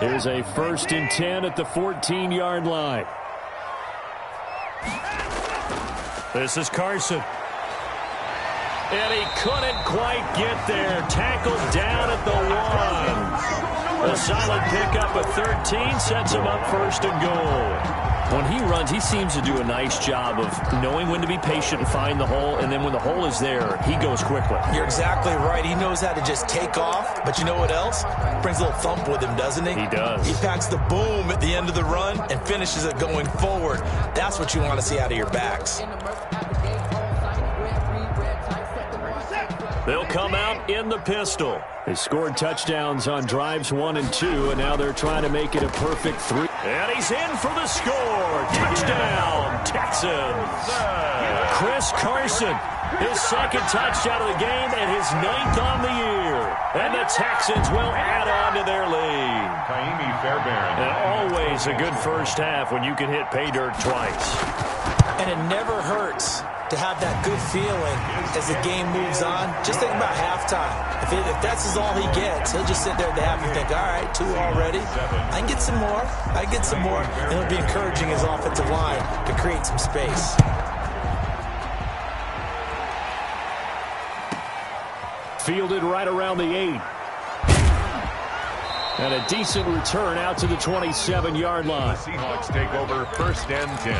Here's a 1st and 10 at the 14-yard line. This is Carson. And he couldn't quite get there. Tackled down at the 1. A solid pickup at 13 sets him up 1st and goal. When he runs, he seems to do a nice job of knowing when to be patient and find the hole, and then when the hole is there, he goes quickly. You're exactly right. He knows how to just take off, but you know what else? Brings a little thump with him, doesn't he? He does. He packs the boom at the end of the run and finishes it going forward. That's what you want to see out of your backs. They'll come out in the pistol. They scored touchdowns on drives 1 and 2, and now they're trying to make it a perfect 3. And he's in for the score. Touchdown, Texans. Chris Carson, his 2nd touchdown of the game and his 9th on the year. And the Texans will add on to their lead. And always a good first half when you can hit pay dirt twice. And it never hurts to have that good feeling as the game moves on. Just think about halftime. If that's all he gets, he'll just sit there at the half and think, all right, 2 already. I can get some more. I can get some more. And he'll be encouraging his offensive line to create some space. Fielded right around the 8. And a decent return out to the 27-yard line. The Seahawks take over 1st and 10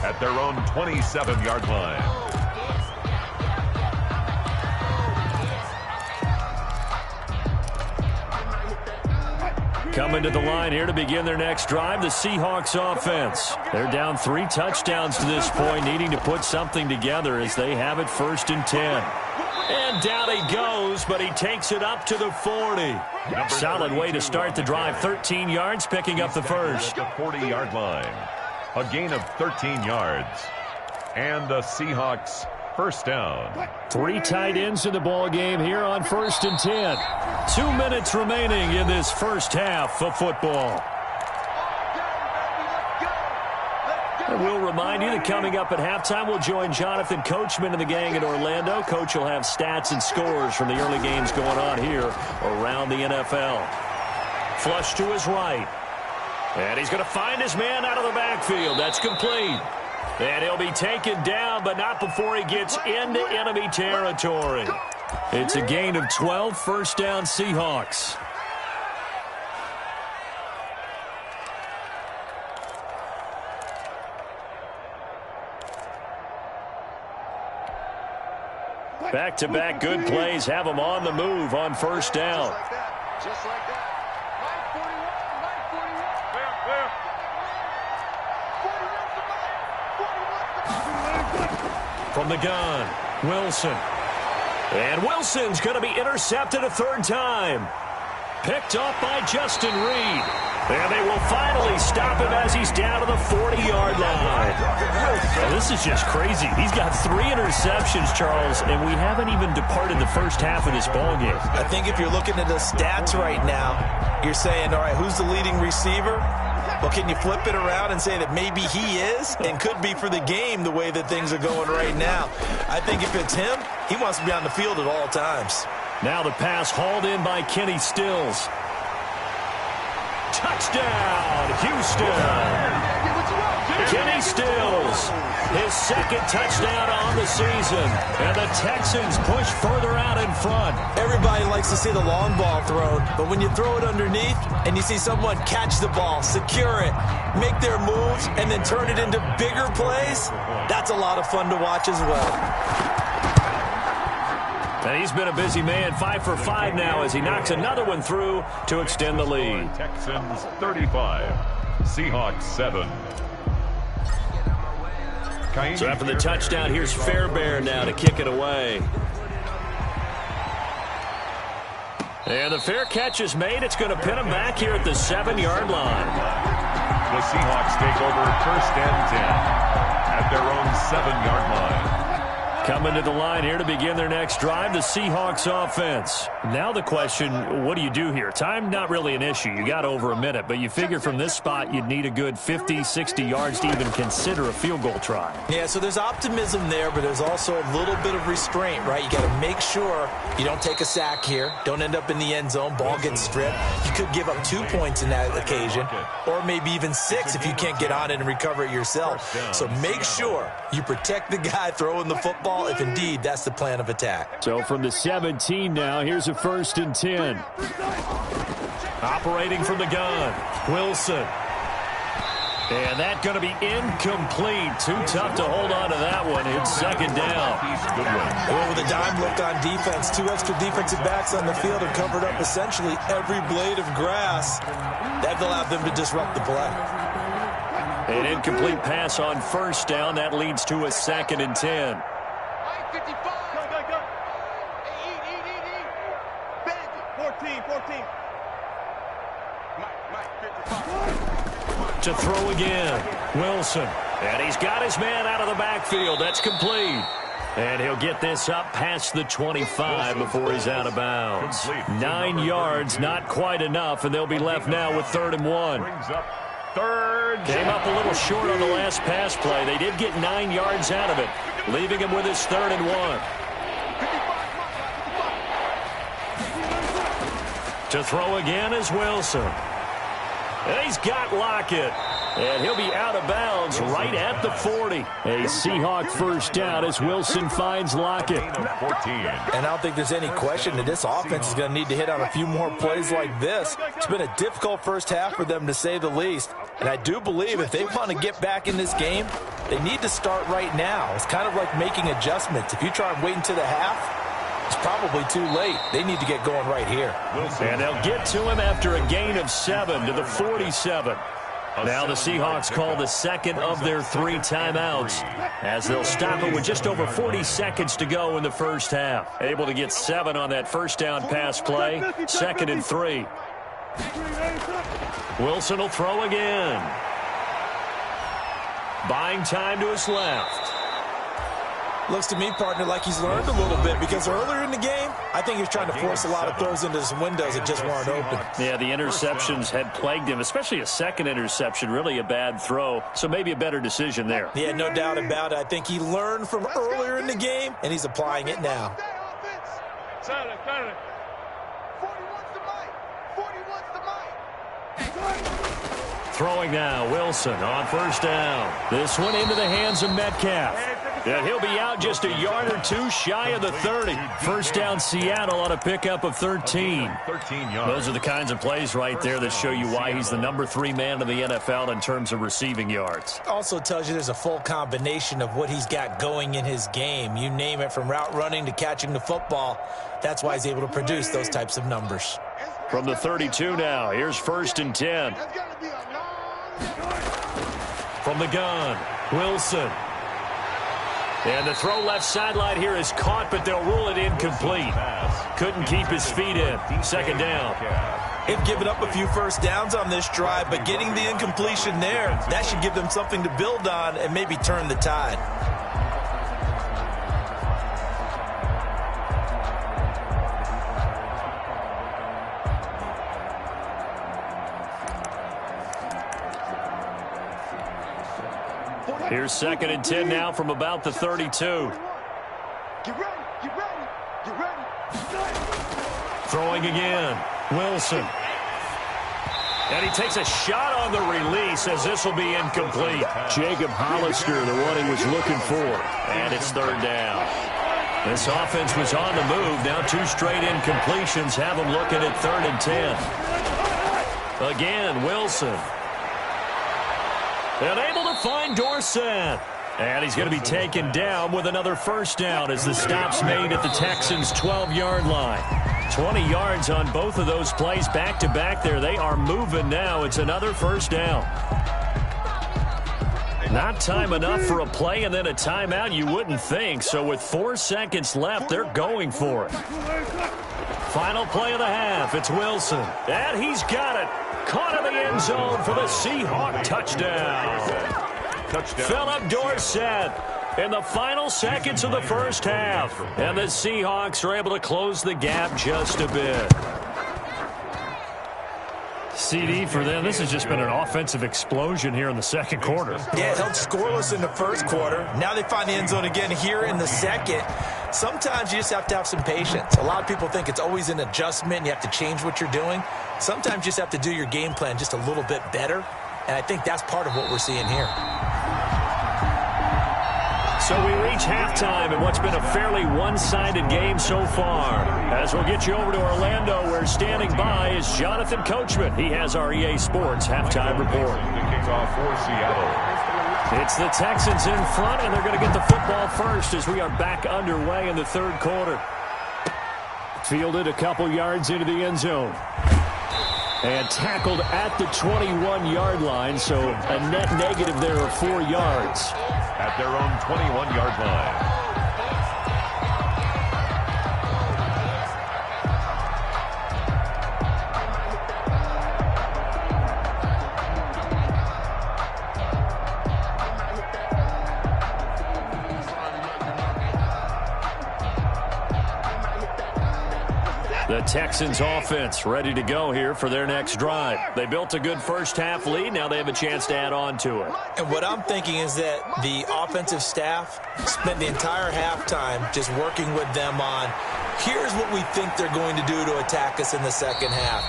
at their own 27-yard line. Coming to the line here to begin their next drive, the Seahawks offense. They're down 3 touchdowns to this point, needing to put something together as they have it 1st and 10. And down he goes, but he takes it up to the 40. Solid way to start the drive. 13 yards, picking up the first. At the 40-yard line. A gain of 13 yards. And the Seahawks first down. 3 tight ends in the ball game here on 1st and 10. 2 minutes remaining in this first half of football. And we'll remind you that coming up at halftime, we'll join Jonathan Coachman and the gang in Orlando. Coach will have stats and scores from the early games going on here around the NFL. Flush to his right. And he's going to find his man out of the backfield. That's complete. And he'll be taken down, but not before he gets into enemy territory. It's a gain of 12, 1st down Seahawks. Back-to-back good plays have them on the move on 1st down. Just like that. From the gun, Wilson. And Wilson's going to be intercepted a 3rd time. Picked off by Justin Reed. And they will finally stop him as he's down to the 40-yard line. Well, this is just crazy. He's got 3 interceptions, Charles, and we haven't even departed the first half of this ballgame. I think if you're looking at the stats right now, you're saying, all right, who's the leading receiver? Well, can you flip it around and say that maybe he is and could be for the game the way that things are going right now? I think if it's him, he wants to be on the field at all times. Now the pass hauled in by Kenny Stills. Touchdown, Houston. Kenny Stills, his 2nd touchdown on the season. And the Texans push further out in front. Everybody likes to see the long ball thrown, but when you throw it underneath and you see someone catch the ball, secure it, make their moves, and then turn it into bigger plays, that's a lot of fun to watch as well. And he's been a busy man, 5 for 5 now as he knocks another one through to extend the lead. Texans 35, Seahawks 7. So after the touchdown, here's Fairbairn now to kick it away. And the fair catch is made. It's going to pin him back here at the 7-yard line. The Seahawks take over 1st and 10 at their own 7-yard line. Coming to the line here to begin their next drive, the Seahawks offense. Now the question, what do you do here? Time not really an issue. You got over a minute, but you figure from this spot you'd need a good 50, 60 yards to even consider a field goal try. Yeah, so there's optimism there, but there's also a little bit of restraint, right? You got to make sure you don't take a sack here, don't end up in the end zone, ball gets stripped. You could give up 2 points in that occasion, or maybe even 6 if you can't get on it and recover it yourself. So make sure you protect the guy throwing the football if indeed that's the plan of attack. So from the 17 now, here's a 1st and 10. Operating from the gun, Wilson. And that's going to be incomplete. Too tough to hold on to that one. It's 2nd down. Well, with a dime look on defense, 2 extra defensive backs on the field and covered up essentially every blade of grass. That allowed them to disrupt the play. An incomplete pass on 1st down. That leads to a 2nd and 10. To throw again, Wilson. And he's got his man out of the backfield. That's complete. And he'll get this up past the 25 before he's out of bounds. 9 yards, not quite enough, and they'll be left now with 3rd and 1. Came up a little short on the last pass play. They did get 9 yards out of it, leaving him with his 3rd and 1. To throw again is Wilson. And he's got Lockett. And he'll be out of bounds right at the 40. A Seahawk 1st down as Wilson finds Lockett. And I don't think there's any question that this offense is going to need to hit on a few more plays like this. It's been a difficult first half for them, to say the least. And I do believe if they want to get back in this game, they need to start right now. It's kind of like making adjustments. If you try and wait until the half, it's probably too late. They need to get going right here. And they'll get to him after a gain of 7 to the 47. Now the Seahawks call the 2nd of their 3 timeouts as they'll stop it with just over 40 seconds to go in the first half. Able to get 7 on that 1st down pass play. 2nd and 3. Wilson will throw again. Buying time to his left. Looks to me, partner, like he's learned a little bit, because earlier in the game, I think he was trying to force a lot of throws into some windows that just weren't open. Yeah, the interceptions had plagued him, especially a 2nd interception, really a bad throw, so maybe a better decision there. Yeah, no doubt about it. I think he learned from earlier in the game, and he's applying it now. Throwing now, Wilson on 1st down. This one into the hands of Metcalf. And he'll be out just a yard or 2 shy of the 30. 1st down Seattle on a pickup of 13. Those are the kinds of plays right there that show you why he's the number 3 man in the NFL in terms of receiving yards. Also tells you there's a full combination of what he's got going in his game. You name it, from route running to catching the football. That's why he's able to produce those types of numbers. From the 32 now, here's 1st and 10. From the gun, Wilson. And the throw left sideline here is caught, but they'll rule it incomplete. Couldn't keep his feet in. 2nd down. They've given up a few first downs on this drive, but getting the incompletion there, that should give them something to build on and maybe turn the tide. Here's 2nd and 10 now from about the 32. Throwing again, Wilson. And he takes a shot on the release as this will be incomplete. Jacob Hollister, the one he was looking for. And it's 3rd down. This offense was on the move. Now 2 straight incompletions have them looking at 3rd and 10. Again, Wilson. And able to find Dorsett. And he's going to be taken down with another 1st down as the stop's made at the Texans' 12-yard line. 20 yards on both of those plays back-to-back there. They are moving now. It's another 1st down. Not time enough for a play and then a timeout, you wouldn't think. So with 4 seconds left, they're going for it. Final play of the half. It's Wilson. And he's got it. Caught in the end zone for the Seahawk touchdown. Philip Dorsett in the final seconds of the first half. And the Seahawks are able to close the gap just a bit. CD for them. This has just been an offensive explosion here in the second quarter. Yeah, it held scoreless in the first quarter. Now they find the end zone again here in the second. Sometimes you just have to have some patience. A lot of people think it's always an adjustment and you have to change what you're doing. Sometimes you just have to do your game plan just a little bit better. And I think that's part of what we're seeing here. So we reach halftime in what's been a fairly one-sided game so far. As we'll get you over to Orlando, where standing by is Jonathan Coachman. He has our EA Sports halftime report. The kickoff for Seattle. It's the Texans in front, and they're going to get the football first as we are back underway in the third quarter. Fielded a couple yards into the end zone. And tackled at the 21-yard line, so a net negative there of 4 yards. At their own 21-yard line. The Texans offense ready to go here for their next drive. They built a good first half lead. Now they have a chance to add on to it. And what I'm thinking is that the offensive staff spent the entire halftime just working with them on, here's what we think they're going to do to attack us in the second half.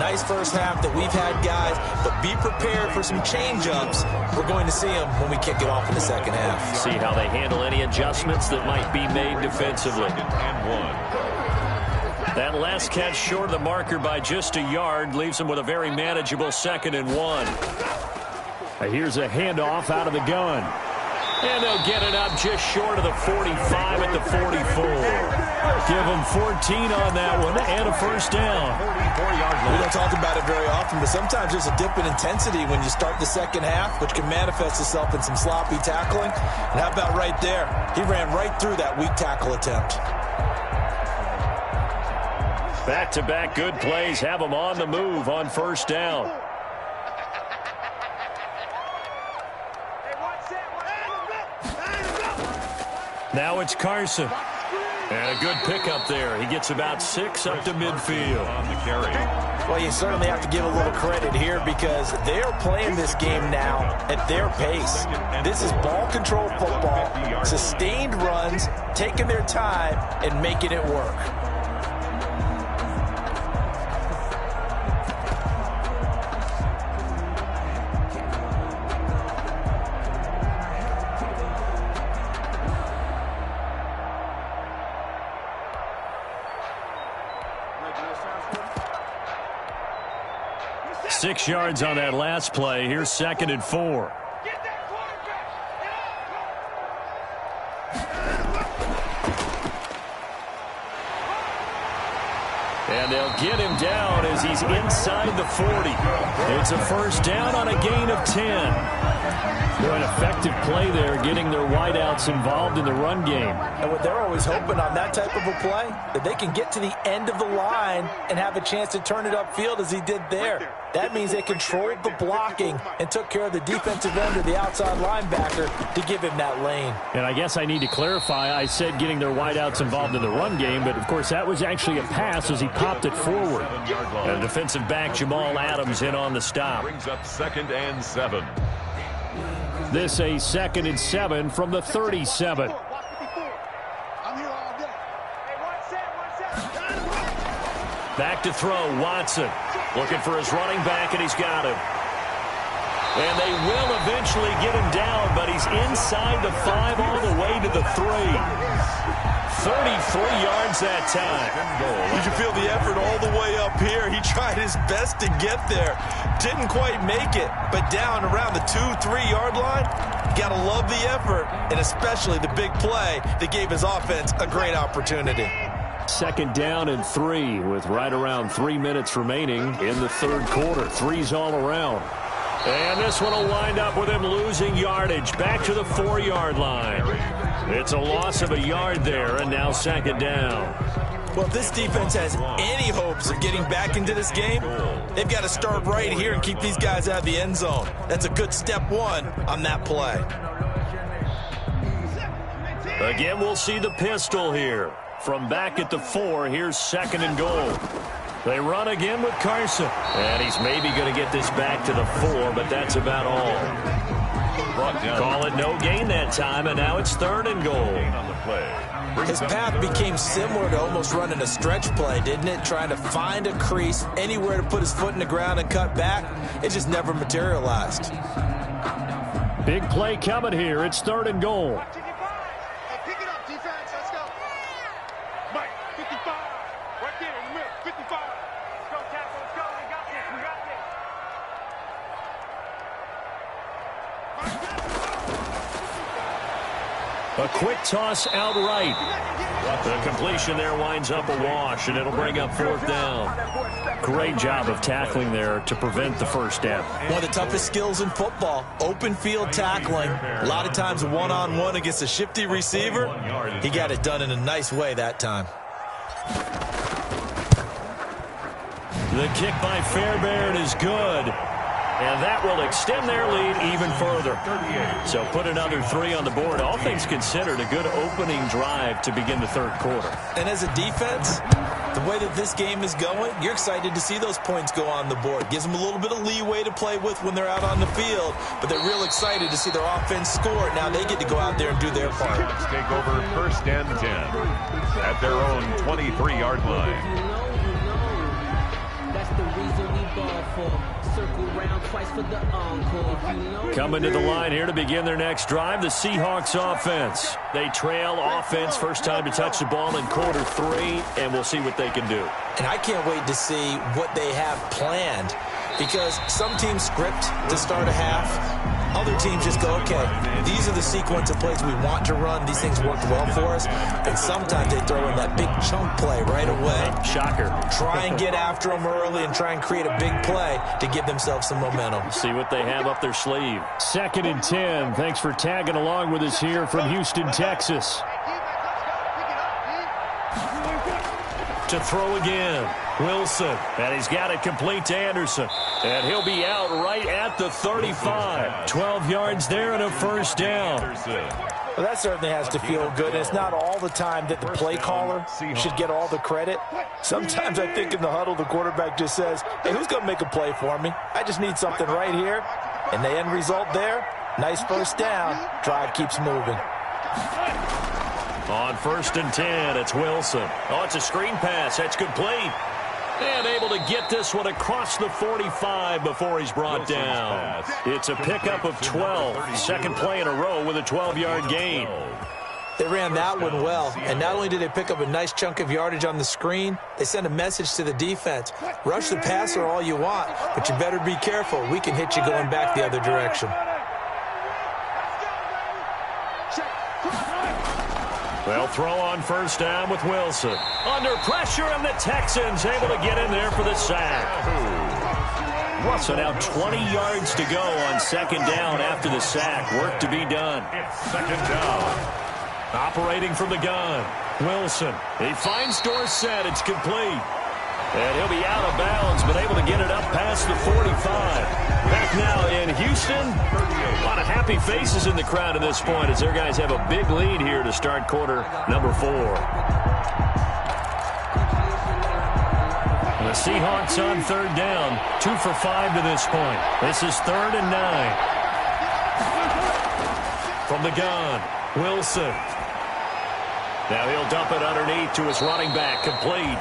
Nice first half that we've had, guys, but be prepared for some change-ups. We're going to see them when we kick it off in the second half. See how they handle any adjustments that might be made defensively. And 1. That last catch short of the marker by just a yard leaves them with a very manageable 2nd and 1. Here's a handoff out of the gun. And they'll get it up just short of the 45 at the 44. Give them 14 on that one and a first down. We don't talk about it very often, but sometimes there's a dip in intensity when you start the second half, which can manifest itself in some sloppy tackling. And how about right there? He ran right through that weak tackle attempt. Back-to-back good plays have them on the move on first down. Now it's Carson. And a good pickup there. He gets about 6 up to midfield. On the carry. Well, you certainly have to give a little credit here because they're playing this game now at their pace. This is ball control football, sustained runs, taking their time, and making it work. Six yards on that last play. Here's 2nd and 4. And they'll get him down as he's inside the 40. It's a first down on a gain of 10. An effective play there, getting their wideouts involved in the run game. And what they're always hoping on that type of a play, that they can get to the end of the line and have a chance to turn it upfield as he did there. That means they controlled the blocking and took care of the defensive end or the outside linebacker to give him that lane. And I guess I need to clarify, I said getting their wideouts involved in the run game, but of course that was actually a pass as he popped it forward. And defensive back Jamal Adams in on the stop. Brings up 2nd and 7. This a 2nd and 7 from the 37. Back to throw, Watson. Looking for his running back, and he's got him. And they will eventually get him down, but he's inside the 5 all the way to the 3. 33 yards that time. You can feel the effort all the way up here. He tried his best to get there. Didn't quite make it, but down around the 2-3 yard line, you got to love the effort, and especially the big play that gave his offense a great opportunity. 2nd down and 3 with right around 3 minutes remaining in the third quarter. 3's all around. And this one will wind up with him losing yardage back to the 4-yard line. It's a loss of a yard there, and now 2nd down. Well, if this defense has any hopes of getting back into this game, they've got to start right here and keep these guys out of the end zone. That's a good step 1 on that play. Again, we'll see the pistol here. From back at the 4, here's 2nd and goal. They run again with Carson. And he's maybe going to get this back to the 4, but that's about all. Call it no gain that time, and now it's 3rd and goal. His path became similar to almost running a stretch play, didn't it? Trying to find a crease, anywhere to put his foot in the ground and cut back. It just never materialized. Big play coming here. It's 3rd and goal. Pick it up, defense. Let's go. Mike, 55. Right there in the middle. 55. Let's go, tackle. Let's go. We got this. We got A this. quick toss out right. The completion there winds up a wash, and it'll bring up 4th down. Great job of tackling there to prevent the first down. One of the toughest skills in football, open field tackling. A lot of times one-on-one against a shifty receiver. He got it done in a nice way that time. The kick by Fairbairn is good. And that will extend their lead even further. So put another 3 on the board. All things considered, a good opening drive to begin the 3rd quarter. And as a defense, the way that this game is going, you're excited to see those points go on the board. Gives them a little bit of leeway to play with when they're out on the field, but they're real excited to see their offense score. Now they get to go out there and do their part. Let's take over 1st and 10 at their own 23-yard line. That's the reason we ball for. Circle round twice for the encore. Coming to the line here to begin their next drive, the Seahawks offense. They trail offense, first time to touch the ball in quarter 3, and we'll see what they can do. And I can't wait to see what they have planned, because some teams script to start a half. Other teams just go, okay, these are the sequence of plays we want to run. These things worked well for us. And sometimes they throw in that big chunk play right away. Shocker. Try and get after them early and try and create a big play to give themselves some momentum. See what they have up their sleeve. 2nd and 10. Thanks for tagging along with us here from Houston, Texas. To throw again. Wilson, and he's got it complete to Anderson. And he'll be out right at the 35. 12 yards there and a first down. Well, that certainly has to feel good. And it's not all the time that the play caller should get all the credit. Sometimes I think in the huddle, the quarterback just says, hey, who's going to make a play for me? I just need something right here. And the end result there, nice first down. Drive keeps moving. On 1st and 10, it's Wilson. Oh, it's a screen pass. That's complete. And able to get this one across the 45 before he's brought down. It's a pickup of 12. Second play in a row with a 12-yard gain. They ran that one well. And not only did they pick up a nice chunk of yardage on the screen, they sent a message to the defense. Rush the passer all you want, but you better be careful. We can hit you going back the other direction. They'll throw on first down with Wilson. Under pressure, and the Texans able to get in there for the sack. So now 20 yards to go on 2nd down after the sack. Work to be done. It's 2nd down. Operating from the gun. Wilson. He finds Dorsett. It's complete. And he'll be out of bounds, but able to get it up past the 45. Back now in Houston. A lot of happy faces in the crowd at this point as their guys have a big lead here to start quarter number 4. The Seahawks on 3rd down. 2 for 5 to this point. This is 3rd and 9. From the gun, Wilson. Now he'll dump it underneath to his running back, complete.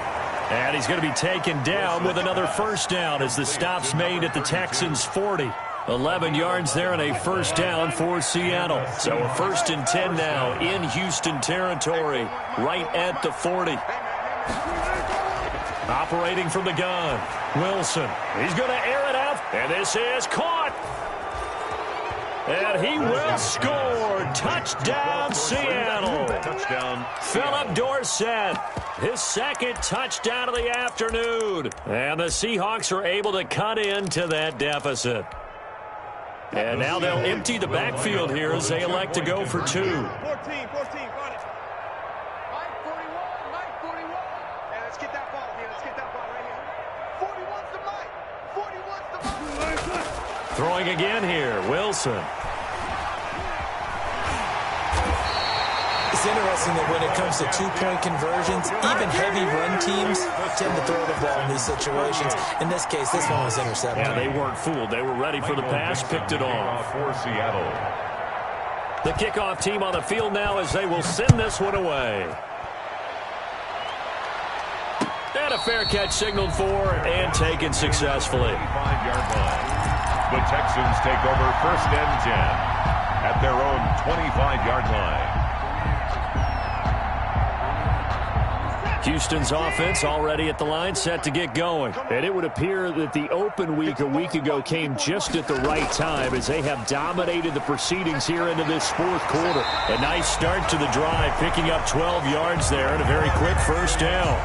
And he's going to be taken down with another first down as the stop's made at the Texans' 40. 11 yards there and a first down for Seattle. So a 1st and 10 now in Houston territory, right at the 40. Operating from the gun, Wilson. He's going to air it out, and this is caught. And he will score. Touchdown, Seattle. Touchdown. Philip Dorsett, his 2nd touchdown of the afternoon. And the Seahawks are able to cut into that deficit. And now they'll empty the backfield here as they elect to go for 2. 14, got it. Mike 41, Mike 41. Yeah, let's get that ball here. Let's get that ball right here. 41's the Mike. 41's the Mike. Throwing again here, Wilson. The It's interesting that when it comes to two-point conversions, even heavy run teams tend to throw the ball in these situations. In this case, this one was intercepted. Yeah, they weren't fooled. They were ready for the pass, picked it off. For Seattle. The kickoff team on the field now as they will send this one away. And a fair catch signaled for and taken successfully. 25-yard line. The Texans take over 1st and 10 at their own 25-yard line. Houston's offense already at the line, set to get going. And it would appear that the open week a week ago came just at the right time as they have dominated the proceedings here into this 4th quarter. A nice start to the drive, picking up 12 yards there and a very quick first down.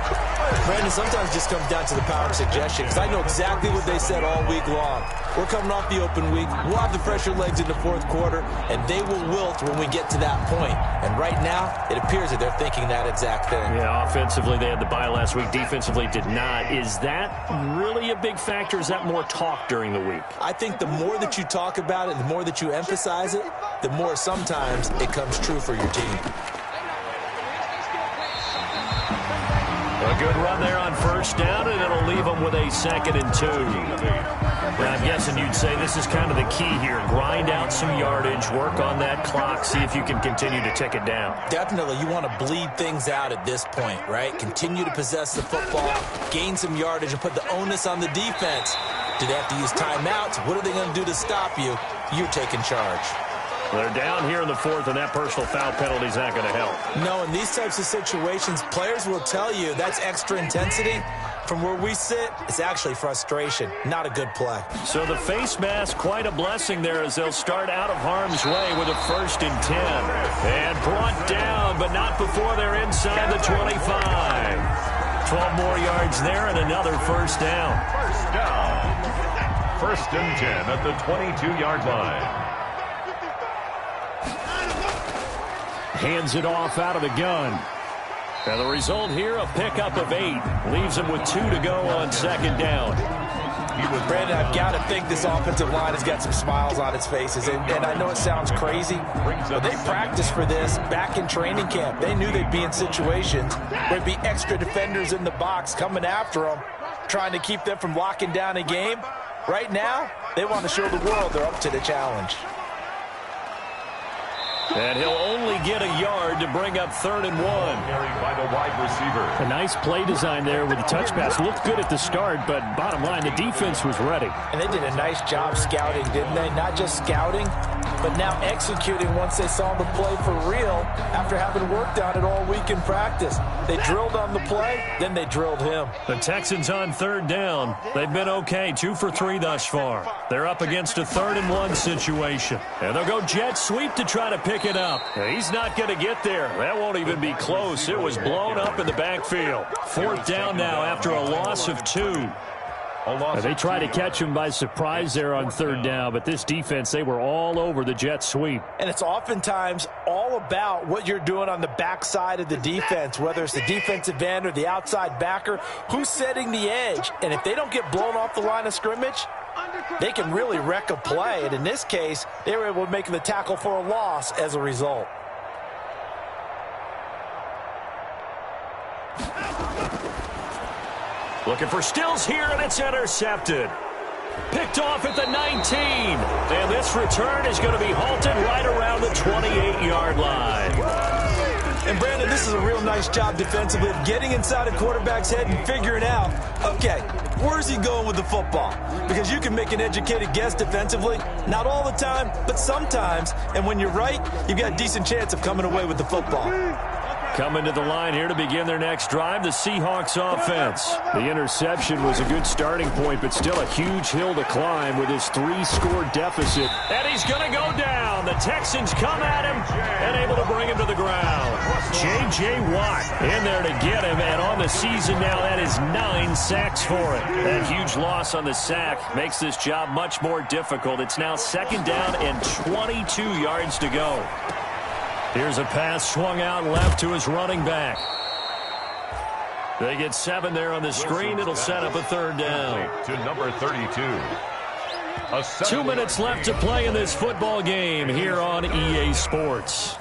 Brandon, sometimes it just comes down to the power of suggestion, because I know exactly what they said all week long. We're coming off the open week. We'll have the fresher legs in the 4th quarter, and they will wilt when we get to that point. And right now, it appears that they're thinking that exact thing. Yeah, offensively, they had the bye last week. Defensively, did not. Is that really a big factor? Is that more talk during the week? I think the more that you talk about it, the more that you emphasize it, the more sometimes it comes true for your team. A good run there on first down, and it'll leave them with a 2nd and 2. Now, I'm guessing you'd say this is kind of the key here. Grind out some yardage, work on that clock, see if you can continue to tick it down. Definitely, you want to bleed things out at this point, right? Continue to possess the football, gain some yardage, and put the onus on the defense. Do they have to use timeouts? What are they going to do to stop you? You're taking charge. They're down here in the 4th, and that personal foul penalty is not going to help. No, in these types of situations, players will tell you that's extra intensity. From where we sit, it's actually frustration. Not a good play. So the face mask, quite a blessing there as they'll start out of harm's way with a 1st and 10. And brought down, but not before they're inside the 25. 12 more yards there and another first down. First down. 1st and 10 at the 22-yard line. Hands it off out of the gun. And the result here, a pickup of 8. Leaves him with 2 to go on 2nd down. Brandon, I've got to think this offensive line has got some smiles on its faces. And I know it sounds crazy, but they practiced for this back in training camp. They knew they'd be in situations where there'd be extra defenders in the box coming after them, trying to keep them from locking down a game. Right now, they want to show the world they're up to the challenge. And he'll only get a yard to bring up 3rd and 1. Carried by the wide receiver. A nice play design there with the touch pass. Looked good at the start, but bottom line, the defense was ready. And they did a nice job scouting, didn't they? Not just scouting, but now executing once they saw the play for real after having worked on it all week in practice. They drilled on the play, then they drilled him. The Texans on 3rd down. They've been okay, 2 for 3 thus far. They're up against a 3rd and 1 situation. And they'll go jet sweep to try to pick it up. He's not going to get there. That won't even be close. It was blown up in the backfield. 4th down now after a loss of 2. They tried to catch him by surprise there on 3rd down, but this defense, they were all over the jet sweep. And it's oftentimes all about what you're doing on the backside of the defense, whether it's the defensive end or the outside backer, who's setting the edge. And if they don't get blown off the line of scrimmage, they can really wreck a play. And in this case, they were able to make the tackle for a loss as a result. Looking for Stills here, and it's intercepted. Picked off at the 19. And this return is going to be halted right around the 28-yard line. And, Brandon, this is a real nice job defensively of getting inside a quarterback's head and figuring out, okay, where's he going with the football? Because you can make an educated guess defensively, not all the time, but sometimes. And when you're right, you've got a decent chance of coming away with the football. Coming to the line here to begin their next drive, the Seahawks offense. The interception was a good starting point, but still a huge hill to climb with his 3-score deficit. And he's going to go down. The Texans come at him and able to bring him to the ground. J.J. Watt in there to get him, and on the season now, that is 9 sacks for him. That huge loss on the sack makes this job much more difficult. It's now 2nd down and 22 yards to go. Here's a pass swung out left to his running back. They get 7 there on the screen. It'll set up a 3rd down. To number 32. 2 minutes left to play in this football game here on EA Sports.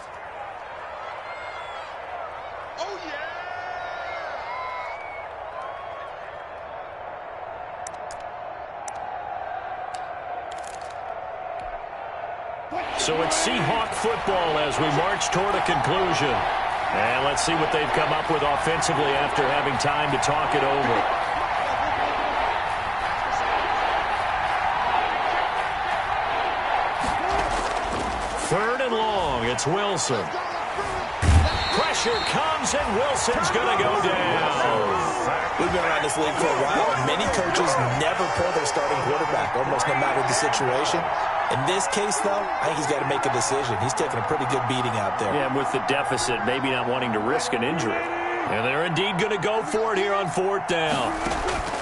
So it's Seahawk football as we march toward a conclusion. And let's see what they've come up with offensively after having time to talk it over. Third and long. It's Wilson. Pressure comes, and Wilson's going to go down. We've been around this league for a while, and many coaches never pull their starting quarterback, almost no matter the situation. In this case, though, I think he's got to make a decision. He's taking a pretty good beating out there. Yeah, with the deficit, maybe not wanting to risk an injury. And they're indeed going to go for it here on fourth down.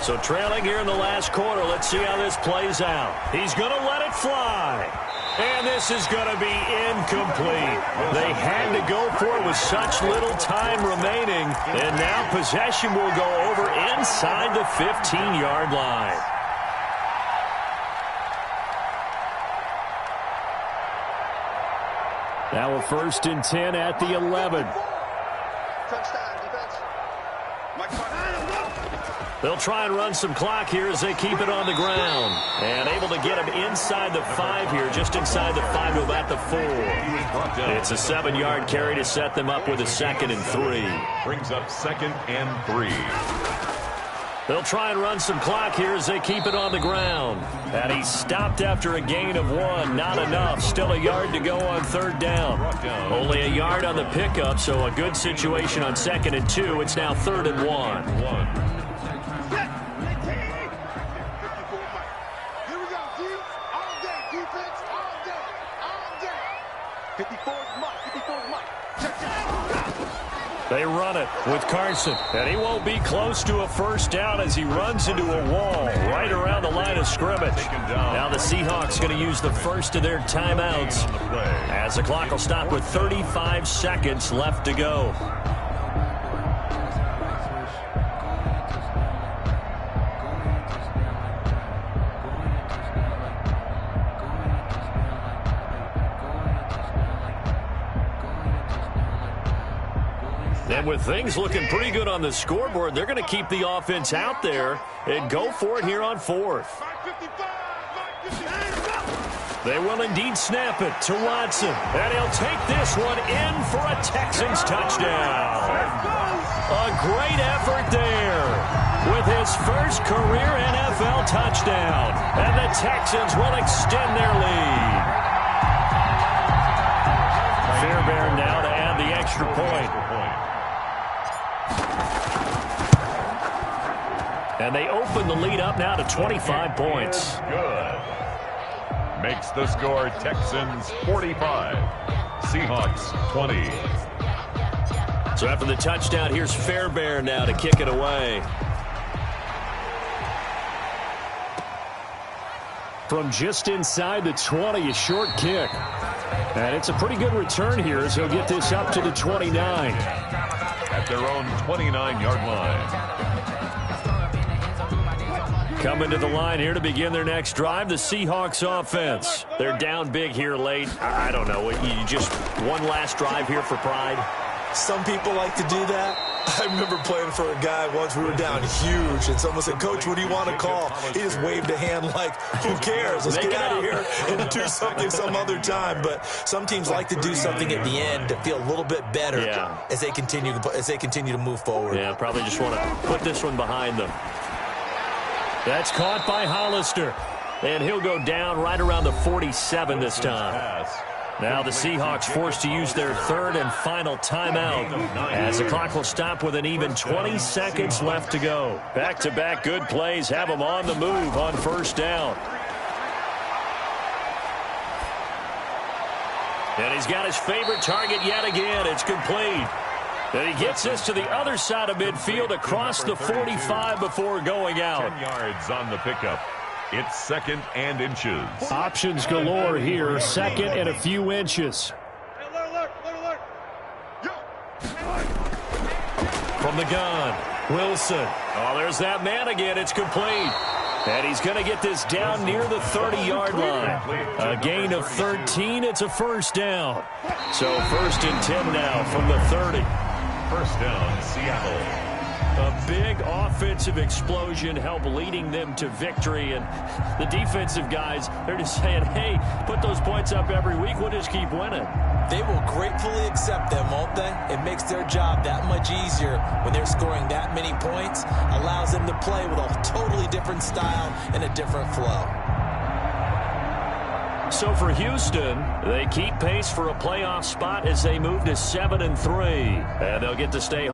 So trailing here in the last quarter, let's see how this plays out. He's going to let it fly. And this is going to be incomplete. They had to go for it with such little time remaining. And now possession will go over inside the 15-yard line. Now a 1st and 10 at the 11. Touchdown, defense. They'll try and run some clock here as they keep it on the ground. And able to get him inside the 5 here, just inside the 5 to about the 4. It's a 7-yard carry to set them up with a 2nd and 3. Brings up 2nd and 3. They'll try and run some clock here as they keep it on the ground. And he stopped after a gain of 1. Not enough. Still a yard to go on 3rd down. Only a yard on the pickup, so a good situation on 2nd and 2. It's now 3rd and 1. Here we go, D. All day, defense, all day, all day. 54's Mike, 54's Mike. Check it. They run it with Carson, and he won't be close to a 1st down as he runs into a wall right around the line of scrimmage. Now the Seahawks going to use the first of their timeouts as the clock will stop with 35 seconds left to go. And with things looking pretty good on the scoreboard, they're going to keep the offense out there and go for it here on 4th. They will indeed snap it to Watson. And he'll take this one in for a Texans touchdown. A great effort there with his first career NFL touchdown. And the Texans will extend their lead. Fairbairn now to add the extra point. And they open the lead up now to 25 points. Good. Makes the score Texans 45. Seahawks 20. So after the touchdown, here's Fairbairn now to kick it away. From just inside the 20, a short kick. And it's a pretty good return here as he'll get this up to the 29. At their own 29-yard line. Coming to the line here to begin their next drive, the Seahawks offense. They're down big here late. I don't know. You just one last drive here for pride? Some people like to do that. I remember playing for a guy once. We were down huge, and someone said, "Coach, what do you want to call?" He just waved a hand like, "Who cares? Let's get out of here and do something some other time." But some teams like to do something at the end to feel a little bit better as they continue to move forward. Yeah, probably just want to put this one behind them. That's caught by Hollister. And he'll go down right around the 47 this time. Now the Seahawks forced to use their 3rd and final timeout as the clock will stop with an even 20 seconds left to go. Back-to-back good plays have them on the move on 1st down. And he's got his favorite target yet again. It's complete. And he gets this to the other side of midfield across the 45 before going out. 10 yards on the pickup. It's 2nd and inches. Options galore here. 2nd and a few inches. From the gun, Wilson. Oh, there's that man again. It's complete. And he's going to get this down near the 30-yard line. A gain of 13. It's a 1st down. So 1st and 10 now from the 30. 1st down, Seattle. A big offensive explosion helped leading them to victory. And the defensive guys, they're just saying, hey, put those points up every week. We'll just keep winning. They will gratefully accept them, won't they? It makes their job that much easier when they're scoring that many points. Allows them to play with a totally different style and a different flow. So for Houston, they keep pace for a playoff spot as they move to 7-3. And they'll get to stay